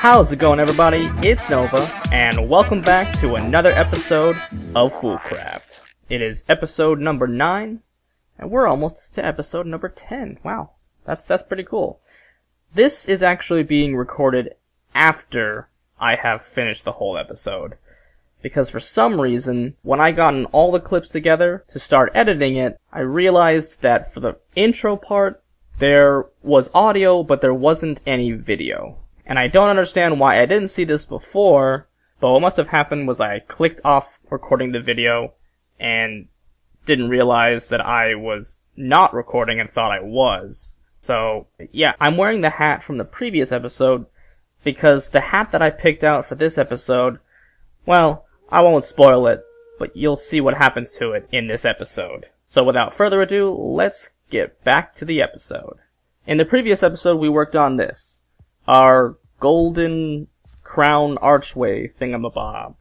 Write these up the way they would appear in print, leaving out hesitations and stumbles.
How's it going, everybody? It's Nova, and welcome back to another episode of FoolCraft. It is episode number 9, and we're almost to episode number 10. Wow, that's pretty cool. This is actually being recorded after I have finished the whole episode, because for some reason, when I gotten all the clips together to start editing it, I realized that for the intro part, there was audio, but there wasn't any video. And I don't understand why I didn't see this before, but what must have happened was I clicked off recording the video and didn't realize that I was not recording and thought I was. So, yeah, I'm wearing the hat from the previous episode because the hat that I picked out for this episode, well, I won't spoil it, but you'll see what happens to it in this episode. So without further ado, let's get back to the episode. In the previous episode, we worked on this. Our golden crown archway thingamabob.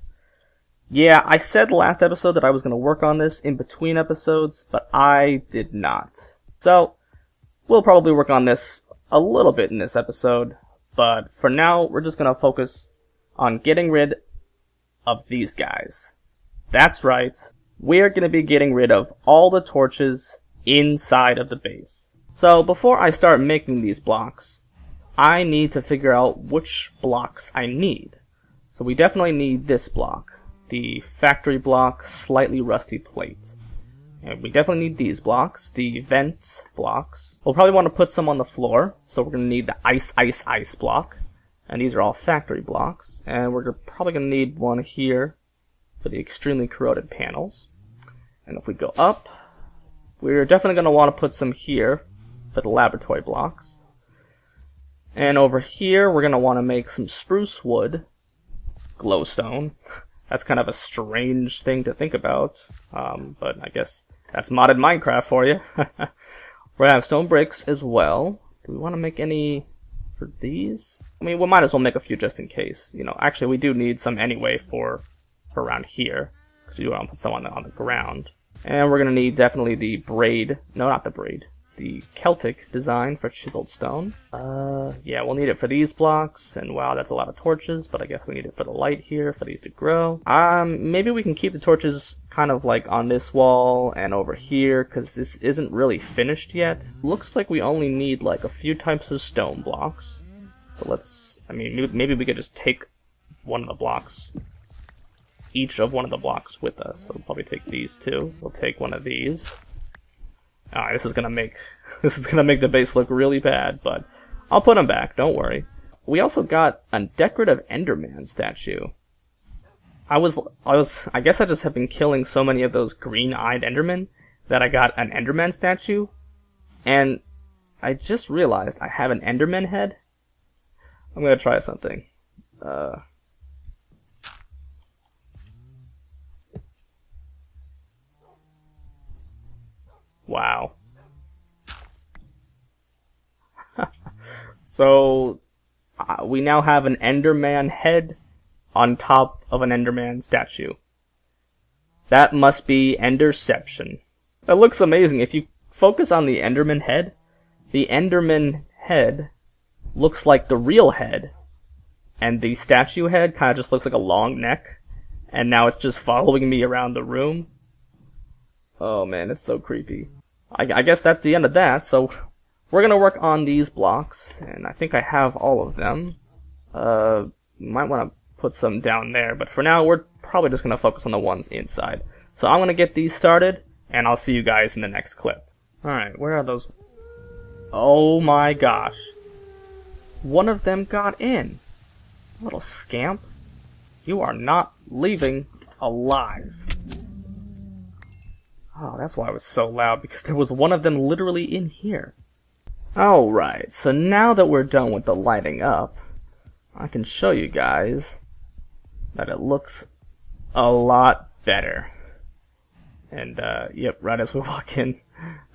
Yeah, I said last episode that I was going to work on this in between episodes, but I did not. So, we'll probably work on this a little bit in this episode, but for now, we're just going to focus on getting rid of these guys. That's right, we're going to be getting rid of all the torches inside of the base. So, before I start making these blocks, I need to figure out which blocks I need. So we definitely need this block, the factory block, slightly rusty plate. And we definitely need these blocks, the vent blocks. We'll probably want to put some on the floor, so we're going to need the ice block. And these are all factory blocks. And we're probably going to need one here for the extremely corroded panels. And if we go up, we're definitely going to want to put some here for the laboratory blocks. And over here, we're going to want to make some spruce wood glowstone. That's kind of a strange thing to think about, but I guess that's modded Minecraft for you. We're going to have stone bricks as well. Do we want to make any for these? I mean, we might as well make a few just in case. You know, actually, we do need some anyway for around here, because we do want to put some on the ground. And we're going to need definitely the braid. No, not the braid. The Celtic design for chiseled stone. Yeah, we'll need it for these blocks, and wow, that's a lot of torches, but I guess we need it for the light here, for these to grow. Maybe we can keep the torches kind of like on this wall and over here, because this isn't really finished yet. Looks like we only need like a few types of stone blocks. So let's, I mean, maybe we could just take one of the blocks, each of one of the blocks with us. So we'll probably take these two. We'll take one of these. Alright, this is gonna make the base look really bad, but I'll put them back, don't worry. We also got a decorative Enderman statue. I guess I just have been killing so many of those green-eyed Endermen that I got an Enderman statue, and I just realized I have an Enderman head. I'm gonna try something. Wow. So, we now have an Enderman head on top of an Enderman statue. That must be Enderception. That looks amazing. If you focus on the Enderman head looks like the real head, and the statue head kind of just looks like a long neck, and now it's just following me around the room. Oh man, it's so creepy. I guess that's the end of that, so we're gonna work on these blocks, and I think I have all of them. Might want to put some down there, but for now we're probably just gonna focus on the ones inside. So I'm gonna get these started, and I'll see you guys in the next clip. Alright, where are those? Oh my gosh. One of them got in. Little scamp. You are not leaving alive. Oh, that's why it was so loud, because there was one of them literally in here. Alright, so now that we're done with the lighting up, I can show you guys that it looks a lot better. And, yep, right as we walk in,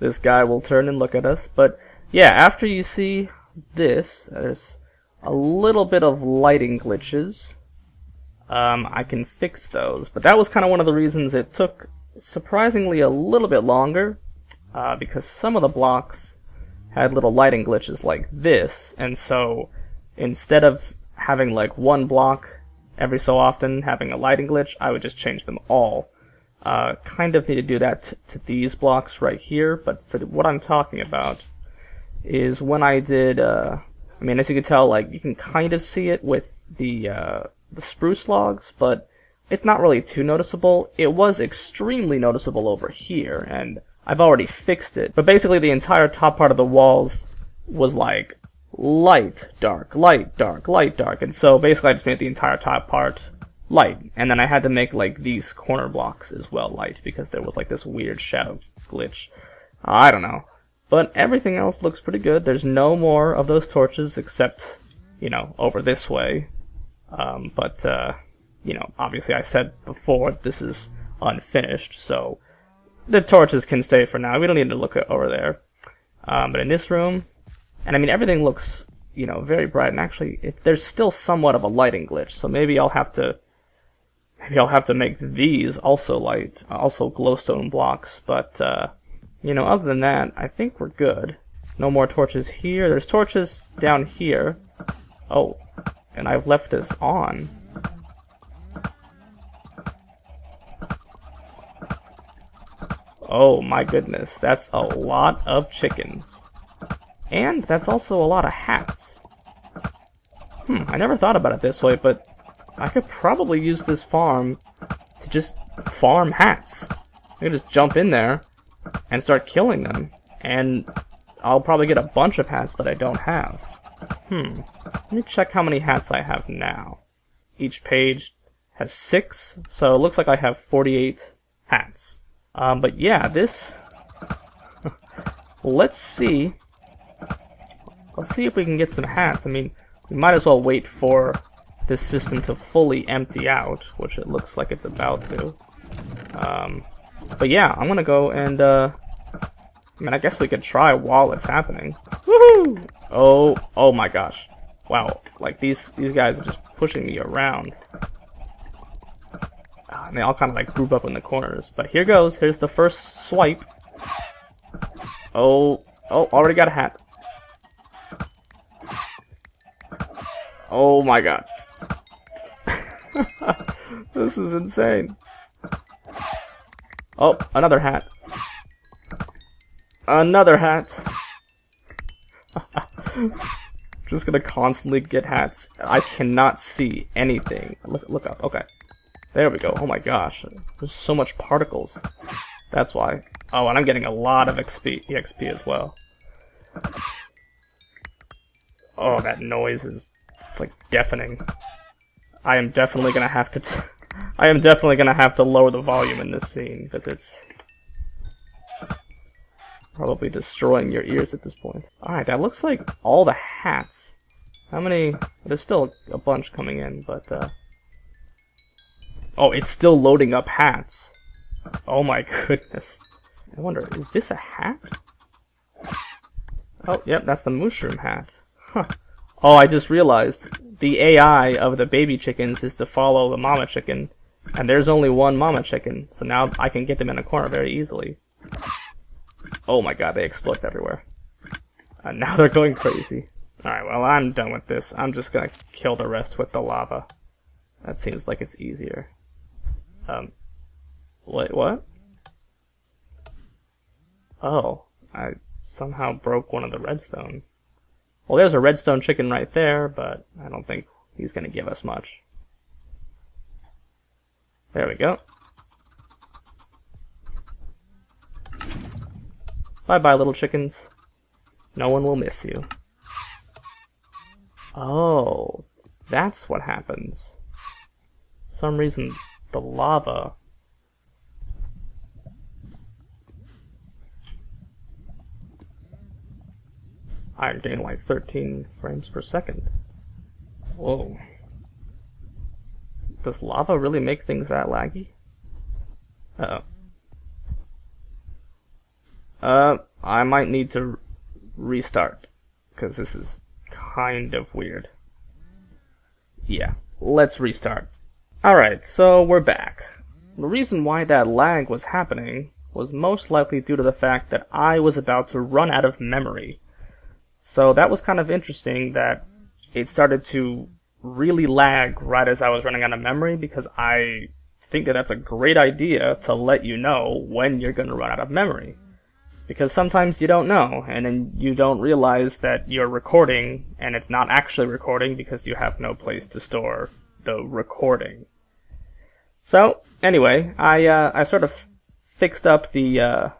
this guy will turn and look at us. But, yeah, after you see this, there's a little bit of lighting glitches. I can fix those, but that was kind of one of the reasons it took surprisingly a little bit longer, because some of the blocks had little lighting glitches like this, and so instead of having like one block every so often having a lighting glitch, I would just change them all. Kind of need to do that to these blocks right here, but for what I'm talking about is when I did, I mean, as you can tell, like, you can kind of see it with the spruce logs, but it's not really too noticeable. It was extremely noticeable over here, and I've already fixed it. But basically the entire top part of the walls was like light, dark, light, dark, light, dark, and so basically I just made the entire top part light, and then I had to make like these corner blocks as well light because there was like this weird shadow glitch. I don't know. But everything else looks pretty good. There's no more of those torches except, you know, over this way. You know, obviously I said before this is unfinished, so the torches can stay for now. We don't need to look over there. But in this room, and I mean everything looks, you know, very bright. And actually, there's still somewhat of a lighting glitch, so maybe I'll have to make these also light, also glowstone blocks. But you know, other than that, I think we're good. No more torches here. There's torches down here. Oh, and I've left this on. Oh my goodness, that's a lot of chickens. And that's also a lot of hats. I never thought about it this way, but I could probably use this farm to just farm hats. I could just jump in there and start killing them, and I'll probably get a bunch of hats that I don't have. Let me check how many hats I have now. Each page has 6, so it looks like I have 48 hats. But yeah, this... Let's see if we can get some hats. I mean, we might as well wait for this system to fully empty out, which it looks like it's about to. But yeah, I'm gonna go and, I mean, I guess we could try while it's happening. Woohoo! Oh my gosh. Wow, like, these guys are just pushing me around. And they all kind of, like, group up in the corners. But here goes, here's the first swipe. Oh, already got a hat. Oh my god. This is insane. Oh, another hat. Another hat. Just gonna constantly get hats. I cannot see anything. Look up. Okay. There we go. Oh my gosh. There's so much particles. That's why. Oh, and I'm getting a lot of EXP as well. Oh, that noise is... It's like deafening. I am definitely gonna have to... I am definitely gonna have to lower the volume in this scene, because it's... probably destroying your ears at this point. Alright, that looks like all the hats. How many... There's still a bunch coming in, but... Oh, it's still loading up hats. Oh my goodness. I wonder, is this a hat? Oh, yep, that's the mushroom hat. Huh. Oh, I just realized. The AI of the baby chickens is to follow the mama chicken. And there's only one mama chicken, so now I can get them in a corner very easily. Oh my god, they explode everywhere. And now they're going crazy. Alright, well, I'm done with this. I'm just gonna kill the rest with the lava. That seems like it's easier. Wait, what? Oh, I somehow broke one of the redstone. Well, there's a redstone chicken right there, but I don't think he's gonna give us much. There we go. Bye-bye, little chickens. No one will miss you. Oh, that's what happens. For some reason, the lava... I'm getting like 13 frames per second. Whoa. Does lava really make things that laggy? I might need to restart, because this is kind of weird. Yeah, let's restart. Alright, so we're back. The reason why that lag was happening was most likely due to the fact that I was about to run out of memory. So that was kind of interesting that it started to really lag right as I was running out of memory, because I think that that's a great idea to let you know when you're going to run out of memory. Because sometimes you don't know, and then you don't realize that you're recording, and it's not actually recording because you have no place to store the recording. So, anyway, I sort of fixed up the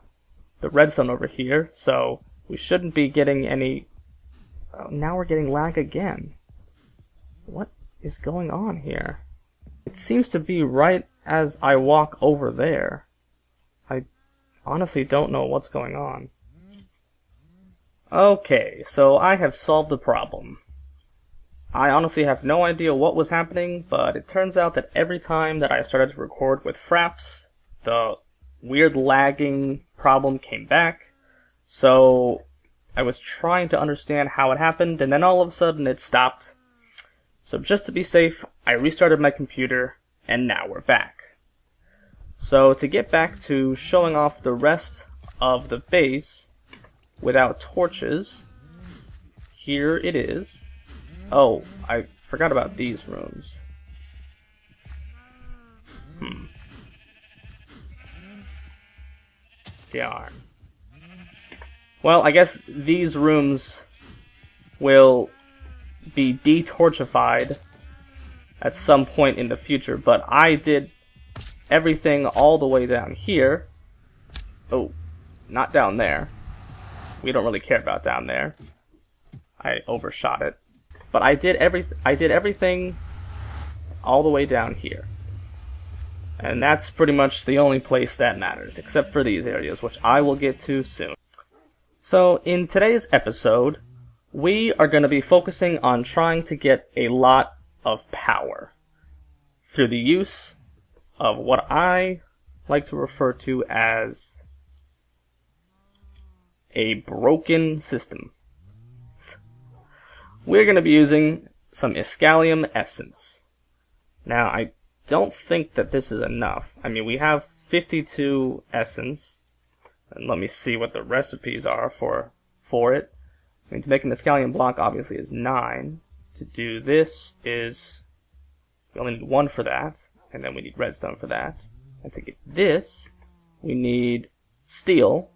redstone over here, so we shouldn't be getting any... Oh, now we're getting lag again. What is going on here? It seems to be right as I walk over there. I honestly don't know what's going on. Okay, so I have solved the problem. I honestly have no idea what was happening, but it turns out that every time that I started to record with Fraps, the weird lagging problem came back. So I was trying to understand how it happened, and then all of a sudden it stopped. So just to be safe, I restarted my computer, and now we're back. So to get back to showing off the rest of the base without torches, here it is. Oh, I forgot about these rooms. Darn. Well, I guess these rooms will be de-torchified at some point in the future, but I did everything all the way down here. Oh, not down there. We don't really care about down there. I overshot it. But I did everything all the way down here. And that's pretty much the only place that matters, except for these areas, which I will get to soon. So, in today's episode, we are going to be focusing on trying to get a lot of power through the use of what I like to refer to as a broken system. We're going to be using some Iscalium essence. Now, I don't think that this is enough. I mean, we have 52 essence, and let me see what the recipes are for it. I mean, to make an Iscalium block, obviously, is 9. To do this is, we only need 1 for that, and then we need redstone for that. And to get this, we need steel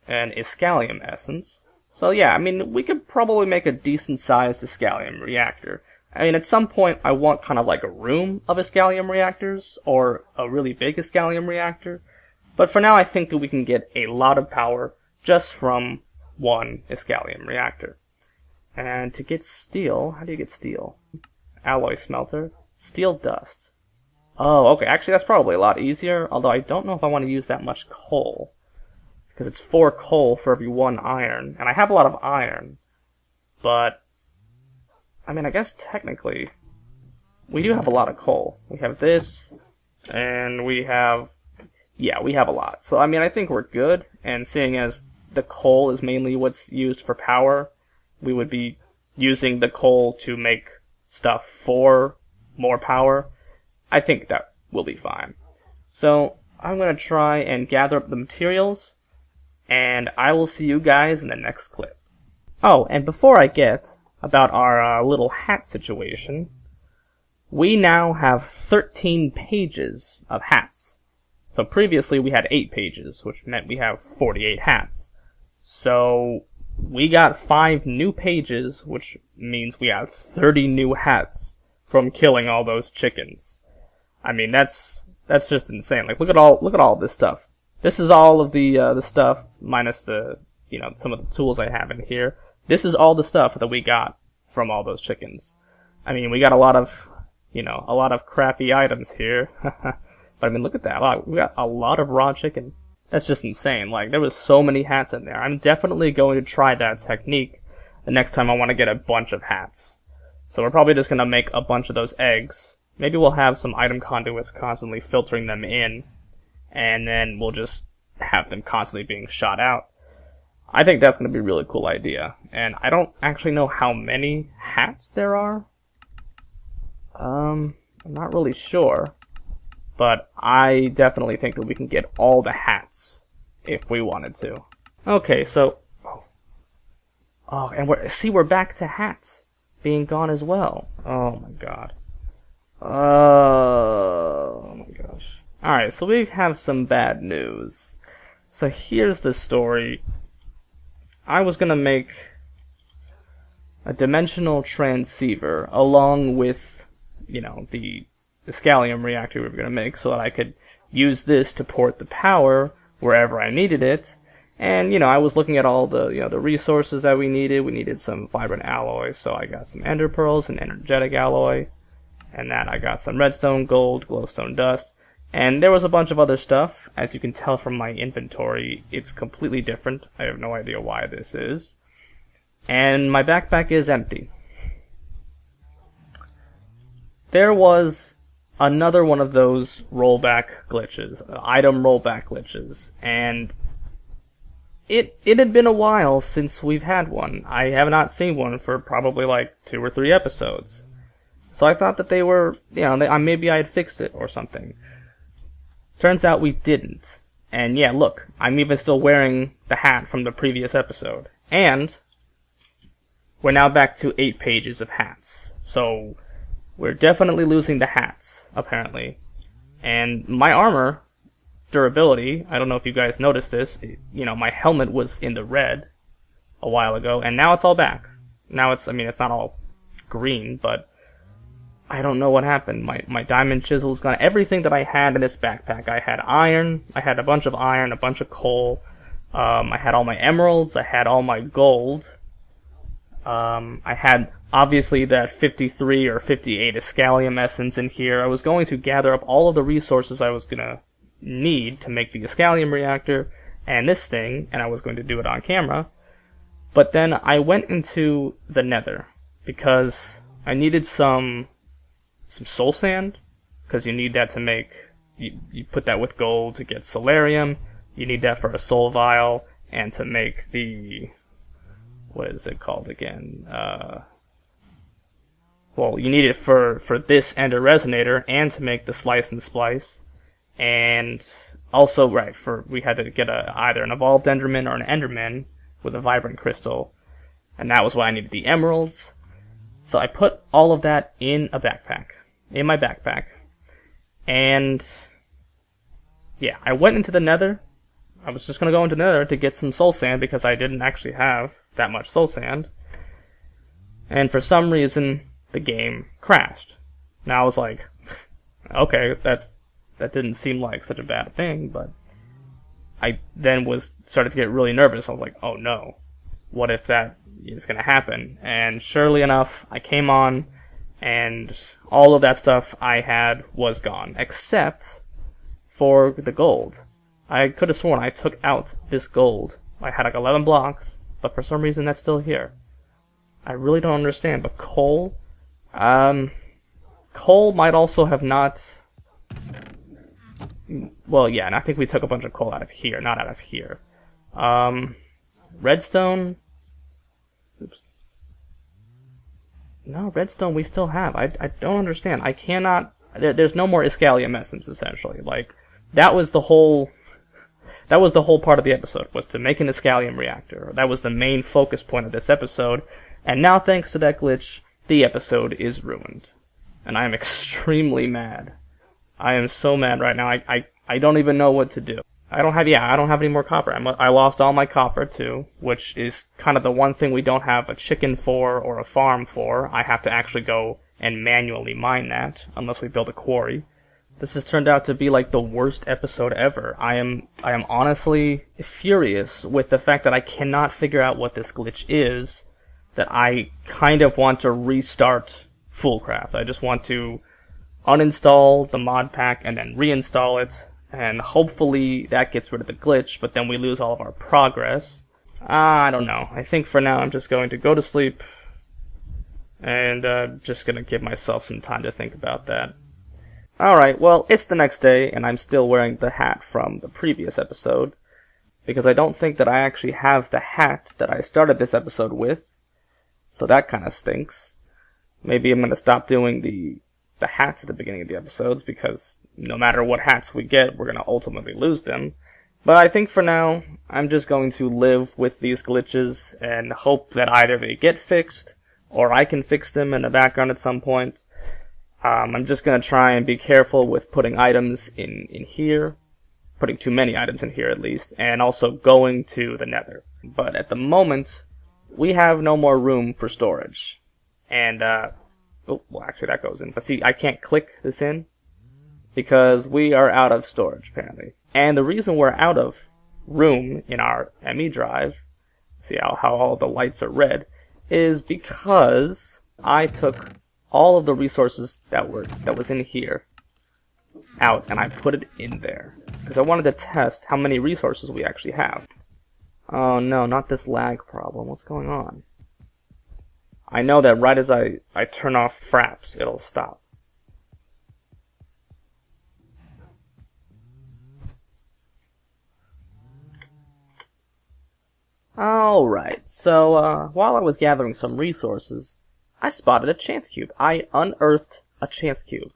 and Iscalium essence. So yeah, I mean, we could probably make a decent-sized Iscalium reactor. I mean, at some point, I want kind of like a room of Iscalium reactors, or a really big Iscalium reactor. But for now, I think that we can get a lot of power just from one Iscalium reactor. And to get steel, how do you get steel? Alloy smelter, steel dust. Oh, okay, actually that's probably a lot easier, although I don't know if I want to use that much coal. Because it's 4 coal for every 1 iron, and I have a lot of iron. But, I mean, I guess technically, we do have a lot of coal. We have this, and we have, yeah, we have a lot. So, I mean, I think we're good, and seeing as the coal is mainly what's used for power, we would be using the coal to make stuff for more power. I think that will be fine. So, I'm going to try and gather up the materials, and I will see you guys in the next clip. Oh, and before I get about our little hat situation, we now have 13 pages of hats. So previously we had 8 pages, which meant we have 48 hats. So we got 5 new pages, which means we have 30 new hats from killing all those chickens. I mean, that's just insane. Like, look at all this stuff. This is all of the stuff minus the, some of the tools I have in here. This is all the stuff that we got from all those chickens. I mean, we got a lot of crappy items here. But I mean, look at that. We got a lot of raw chicken. That's just insane. Like, there was so many hats in there. I'm definitely going to try that technique the next time I want to get a bunch of hats. So we're probably just going to make a bunch of those eggs. Maybe we'll have some item conduits constantly filtering them in, and then we'll just have them constantly being shot out. I think that's going to be a really cool idea. And I don't actually know how many hats there are. I'm not really sure. But I definitely think that we can get all the hats if we wanted to. Okay, so... Oh, and we're back to hats. being gone as well. Oh my god. Oh my gosh. Alright, so we have some bad news. So here's the story. I was gonna make a dimensional transceiver along with, the scallium reactor we were gonna make so that I could use this to port the power wherever I needed it. And, I was looking at all the, the resources that we needed. We needed some vibrant alloy, so I got some ender pearls and energetic alloy. And that I got some redstone, gold, glowstone dust. And there was a bunch of other stuff. As you can tell from my inventory, it's completely different. I have no idea why this is. And my backpack is empty. There was another one of those rollback glitches, item rollback glitches, and it had been a while since we've had one. I have not seen one for probably like 2 or 3 episodes. So I thought that they were, maybe I had fixed it or something. Turns out we didn't. And yeah, look, I'm even still wearing the hat from the previous episode. And we're now back to 8 pages of hats. So we're definitely losing the hats, apparently. And my armor durability, I don't know if you guys noticed this, my helmet was in the red a while ago, and now it's all back. Now it's not all green, but I don't know what happened. My diamond chisel's gone. Everything that I had in this backpack, I had iron, I had a bunch of iron, a bunch of coal, I had all my emeralds, I had all my gold, I had obviously that 53 or 58 scallium essence in here. I was going to gather up all of the resources I was gonna need to make the scallium reactor and this thing, and I was going to do it on camera. But then I went into the nether because I needed some soul sand, because you need that to make, you put that with gold to get solarium, you need that for a soul vial, and to make the, what is it called again? Well, you need it for this ender resonator, and to make the slice and splice. And also, we had to get either an evolved enderman or an enderman with a vibrant crystal. And that was why I needed the emeralds. So I put all of that in my backpack. And yeah, I went into the nether. I was just going to go into the nether to get some soul sand because I didn't actually have that much soul sand. And for some reason, the game crashed. Now I was like, okay, that didn't seem like such a bad thing, but I then started to get really nervous. I was like, oh no, what if that is going to happen? And surely enough, I came on, and all of that stuff I had was gone, except for the gold. I could have sworn I took out this gold. I had like 11 blocks, but for some reason that's still here. I really don't understand, but coal might also have not. Well, yeah, and I think we took a bunch of coal out of here, not out of here. Redstone. Oops. No, redstone we still have. I don't understand. I cannot. There's no more Iscalium essence, essentially. Like, that was the whole part of the episode, was to make an Iscalium reactor. That was the main focus point of this episode. And now, thanks to that glitch, the episode is ruined. And I am extremely mad. I am so mad right now. I don't even know what to do. I don't have any more copper. I lost all my copper too, which is kind of the one thing we don't have a chicken for or a farm for. I have to actually go and manually mine that, unless we build a quarry. This has turned out to be like the worst episode ever. I am honestly furious with the fact that I cannot figure out what this glitch is, that I kind of want to restart FoolCraft. I just want to uninstall the mod pack and then reinstall it, and hopefully that gets rid of the glitch, but then we lose all of our progress. I don't know. I think for now I'm just going to go to sleep and just gonna give myself some time to think about that. Alright, well, it's the next day, and I'm still wearing the hat from the previous episode, because I don't think that I actually have the hat that I started this episode with, so that kinda stinks. Maybe I'm gonna stop doing the hats at the beginning of the episodes, because no matter what hats we get, we're gonna ultimately lose them. But I think for now, I'm just going to live with these glitches and hope that either they get fixed, or I can fix them in the background at some point. I'm just going to try and be careful with putting items in here, putting too many items in here at least, and also going to the nether. But at the moment, we have no more room for storage. And, oh, well actually that goes in. But see, I can't click this in, because we are out of storage apparently. And the reason we're out of room in our ME drive, see how all the lights are red, is because I took all of the resources that was in here out and I put it in there because I wanted to test how many resources we actually have. Oh no, not this lag problem. What's going on? I know that right as I turn off fraps, it'll stop. Alright, so while I was gathering some resources, I spotted a chance cube. I unearthed a chance cube.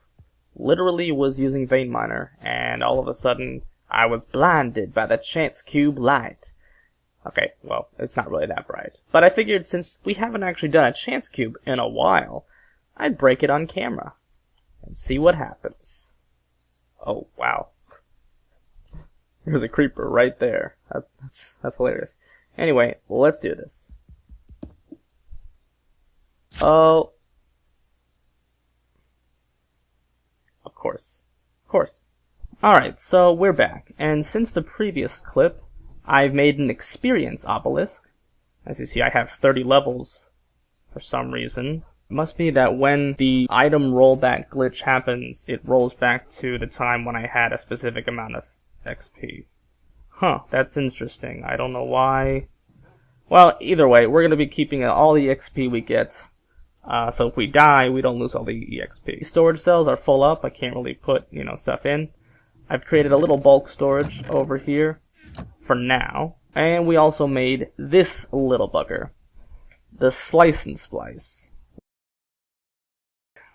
Literally was using Vein Miner, and all of a sudden, I was blinded by the chance cube light. Okay, well, it's not really that bright. But I figured since we haven't actually done a chance cube in a while, I'd break it on camera and see what happens. Oh, wow. There's a creeper right there. That's hilarious. Anyway, well, let's do this. Oh. Of course. Alright, so we're back. And since the previous clip, I've made an experience obelisk. As you see, I have 30 levels for some reason. It must be that when the item rollback glitch happens, it rolls back to the time when I had a specific amount of XP. Huh, that's interesting. I don't know why. Well, either way, we're going to be keeping all the XP we get. So if we die, we don't lose all the EXP. Storage cells are full up. I can't really put, stuff in. I've created a little bulk storage over here for now. And we also made this little bugger. The Slice and Splice.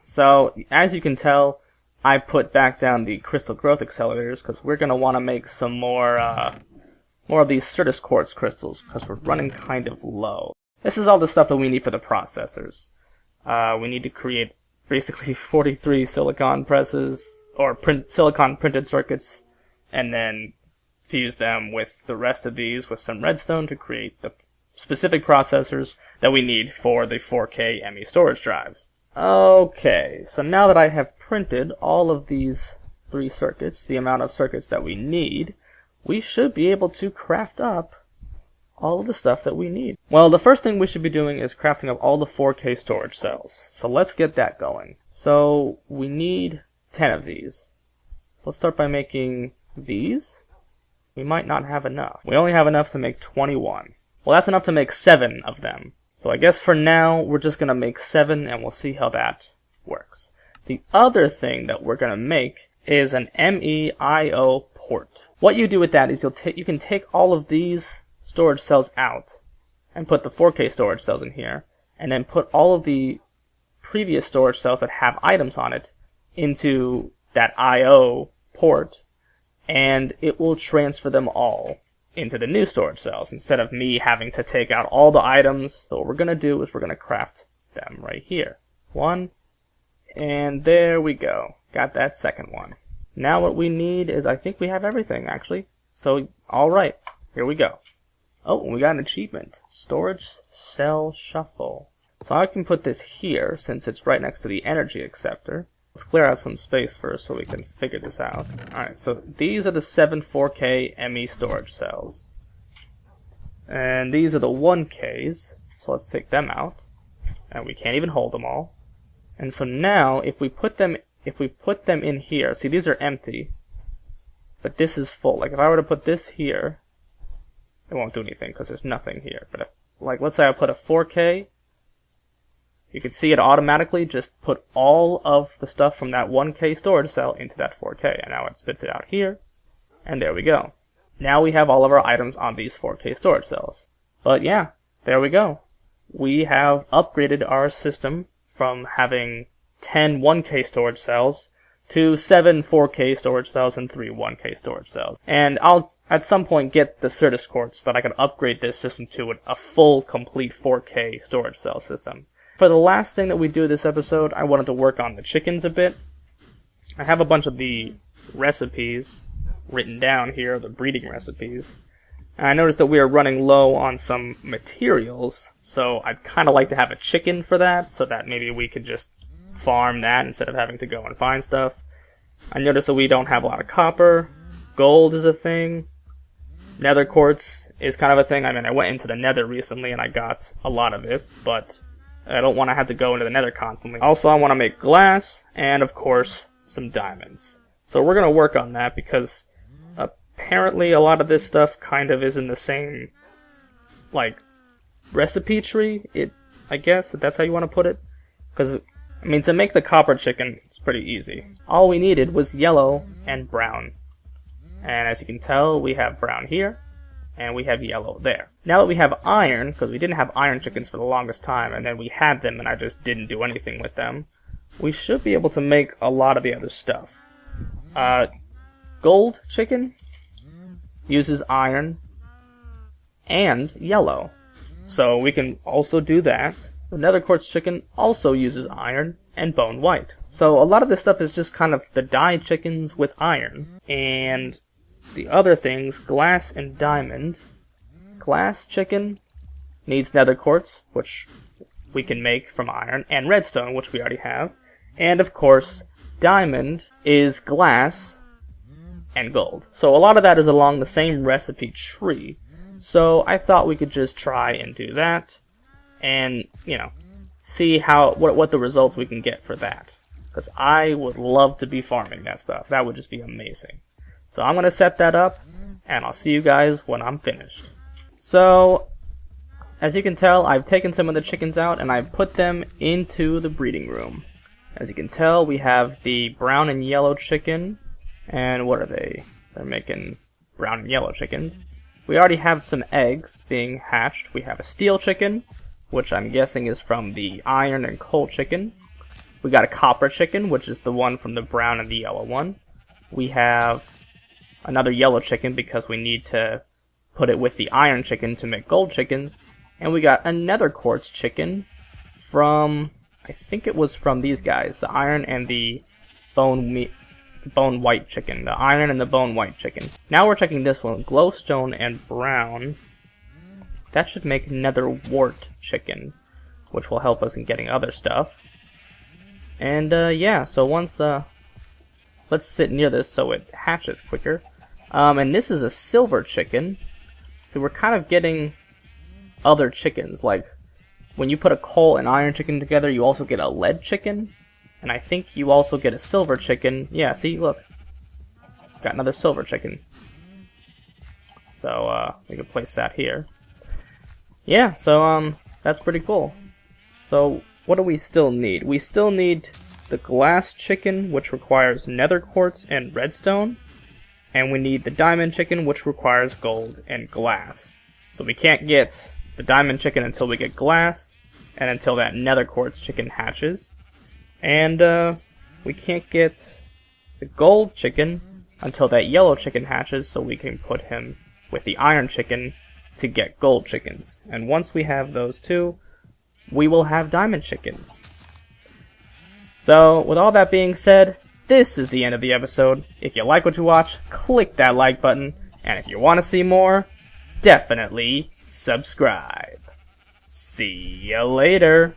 So, as you can tell, I put back down the crystal growth accelerators because we're going to want to make some more of these Certus quartz crystals because we're running kind of low. This is all the stuff that we need for the processors. We need to create basically 43 silicon presses or silicon printed circuits and then fuse them with the rest of these with some redstone to create the specific processors that we need for the 4K ME storage drives. Okay, so now that I have printed all of these 3 circuits, the amount of circuits that we need, we should be able to craft up all of the stuff that we need. Well, the first thing we should be doing is crafting up all the 4K storage cells. So let's get that going. So we need 10 of these. So let's start by making these. We might not have enough. We only have enough to make 21. Well, that's enough to make 7 of them. So I guess for now, we're just going to make 7 and we'll see how that works. The other thing that we're going to make is an MEIO port. What you do with that is you can take all of these storage cells out and put the 4K storage cells in here, and then put all of the previous storage cells that have items on it into that IO port, and it will transfer them all into the new storage cells instead of me having to take out all the items. So what we're going to do is we're going to craft them right here. 1, and there we go. Got that second one. Now what we need is, I think we have everything actually. So, alright, here we go. Oh, we got an achievement. Storage Cell Shuffle. So I can put this here since it's right next to the energy acceptor. Let's clear out some space first so we can figure this out. Alright, so these are the 7 4K ME storage cells. And these are the 1Ks. So let's take them out. And we can't even hold them all. And so now, if we put them in here, see these are empty, but this is full. Like if I were to put this here, it won't do anything because there's nothing here. But if, like, let's say I put a 4K, you can see it automatically just put all of the stuff from that 1K storage cell into that 4K, and now it spits it out here, and there we go. Now we have all of our items on these 4K storage cells. But yeah, there we go. We have upgraded our system from having 10 1K storage cells to 7 4K storage cells and 3 1K storage cells. And I'll at some point get the Certus quartz so that I can upgrade this system to a full, complete 4K storage cell system. for the last thing that we do this episode, I wanted to work on the chickens a bit. I have a bunch of the recipes written down here, the breeding recipes. And I noticed that we are running low on some materials, so I'd kind of like to have a chicken for that, so that maybe we could just farm that instead of having to go and find stuff. I noticed that we don't have a lot of copper. Gold is a thing. Nether quartz is kind of a thing. I mean, I went into the nether recently and I got a lot of it, but I don't want to have to go into the nether constantly. Also, I want to make glass and, of course, some diamonds. So we're going to work on that because apparently a lot of this stuff kind of is in the same, like, recipe tree, I guess, if that's how you want to put it. Because, I mean, to make the copper chicken, it's pretty easy. All we needed was yellow and brown. And as you can tell, we have brown here, and we have yellow there. Now that we have iron, because we didn't have iron chickens for the longest time, and then we had them and I just didn't do anything with them, we should be able to make a lot of the other stuff. Gold chicken uses iron and yellow, so we can also do that. The nether quartz chicken also uses iron and bone white. So a lot of this stuff is just kind of the dye chickens with iron. And the other things, glass and diamond. Glass chicken needs nether quartz, which we can make from iron, and redstone, which we already have. And of course, diamond is glass and gold. So a lot of that is along the same recipe tree. So I thought we could just try and do that, and, you know, see what the results we can get for that. Because I would love to be farming that stuff. That would just be amazing. So I'm going to set that up, and I'll see you guys when I'm finished. So, as you can tell, I've taken some of the chickens out, and I've put them into the breeding room. As you can tell, we have the brown and yellow chicken, and what are they? They're making brown and yellow chickens. We already have some eggs being hatched. We have a steel chicken, which I'm guessing is from the iron and coal chicken. We got a copper chicken, which is the one from the brown and the yellow one. We have another yellow chicken because we need to put it with the iron chicken to make gold chickens. And we got a nether quartz chicken from, I think it was from these guys, the iron and the bone white chicken. The iron and the bone white chicken. Now we're checking this one, glowstone and brown. That should make nether wart chicken, which will help us in getting other stuff. And yeah, so once, let's sit near this so it hatches quicker. And this is a silver chicken. So we're kind of getting other chickens. Like, when you put a coal and iron chicken together, you also get a lead chicken. And I think you also get a silver chicken. Yeah, see, look. Got another silver chicken. So, we can place that here. Yeah, so, that's pretty cool. So, what do we still need? We still need the glass chicken, which requires nether quartz and redstone. And we need the diamond chicken, which requires gold and glass. So we can't get the diamond chicken until we get glass, and until that nether quartz chicken hatches. And we can't get the gold chicken until that yellow chicken hatches, so we can put him with the iron chicken to get gold chickens. And once we have those two, we will have diamond chickens. So, with all that being said, this is the end of the episode. If you like what you watch, click that like button. And if you want to see more, definitely subscribe. See ya later.